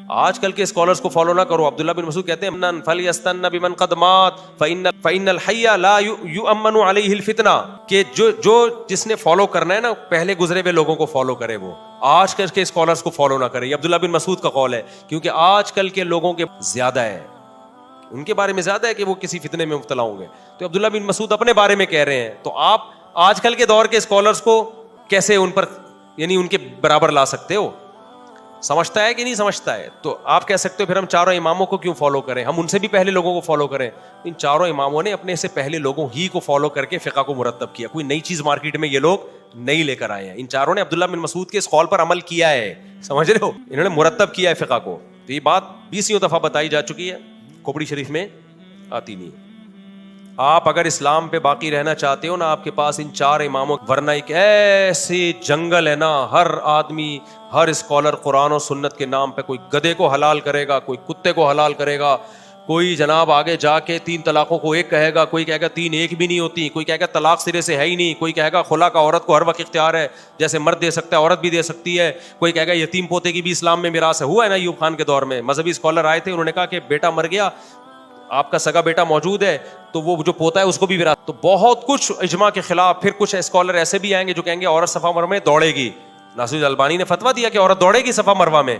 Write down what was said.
آج کل کے اسکالرس کو فالو نہ کرو. عبداللہ بن مسعود کہتے ہیں فَلْيَسْتَنَّ بِمَنْ قَدْ مَاتَ فَإِنَّ الْحَيَّ لَا يُؤَمَّنُ عَلَيْهِ الْفِتْنَةُ, کہ جو جس نے فالو کرنا ہے نا پہلے گزرے ہوئے لوگوں کو فالو کرے, وہ آج کل کے اسکالرس کو فالو نہ کرے. یہ عبداللہ بن مسعود کا قول ہے, کیونکہ آج کل کے لوگوں کے زیادہ ہے, ان کے بارے میں زیادہ ہے کہ وہ کسی فتنے میں مبتلا ہوں گے. تو عبداللہ بن مسعود اپنے بارے میں کہہ رہے ہیں, تو آپ آج کل کے دور کے اسکالرس کو کیسے ان پر یعنی ان کے برابر لا سکتے ہو؟ سمجھتا ہے کہ نہیں سمجھتا ہے؟ تو آپ کہہ سکتے ہو پھر ہم چاروں اماموں کو کیوں فالو کریں, ہم ان سے بھی پہلے لوگوں کو فالو کریں. ان چاروں اماموں نے اپنے سے پہلے لوگوں ہی کو فالو کر کے فقہ کو مرتب کیا, کوئی نئی چیز مارکیٹ میں یہ لوگ نہیں لے کر آئے ہیں. ان چاروں نے عبداللہ بن مسعود کے اس قول پر عمل کیا ہے, سمجھ رہے ہو, انہوں نے مرتب کیا ہے فقہ کو. تو یہ بات 20 دفعہ بتائی جا چکی ہے, کھوپڑی شریف میں آتی نہیں. آپ اگر اسلام پہ باقی رہنا چاہتے ہو نا, آپ کے پاس ان چار اماموں, ورنہ ایک ایسے جنگل ہے نا, ہر آدمی ہر اسکالر قرآن و سنت کے نام پہ کوئی گدھے کو حلال کرے گا, کوئی کتے کو حلال کرے گا, کوئی جناب آگے جا کے 3 طلاقوں کو ایک کہے گا, کوئی کہے گا 3 ایک بھی نہیں ہوتی, کوئی کہے گا طلاق سرے سے ہے ہی نہیں, کوئی کہے گا خلا کا عورت کو ہر وقت اختیار ہے, جیسے مرد دے سکتا ہے عورت بھی دے سکتی ہے, کوئی کہے گا یتیم پوتے کی بھی اسلام میں میراث ہے. ہوا ہے نا ایوب خان کے دور میں مذہبی اسکالر آئے تھے, انہوں نے کہا کہ بیٹا مر گیا, آپ کا سگا بیٹا موجود ہے تو وہ جو پوتا ہے اس کو بھی وراثت. تو بہت کچھ اجماع کے خلاف. پھر کچھ اسکالر ایسے بھی آئیں گے جو کہیں گے عورت صفا مروا میں دوڑے گی. ناصر البانی نے فتویٰ دیا کہ عورت دوڑے گی صفا مروا میں,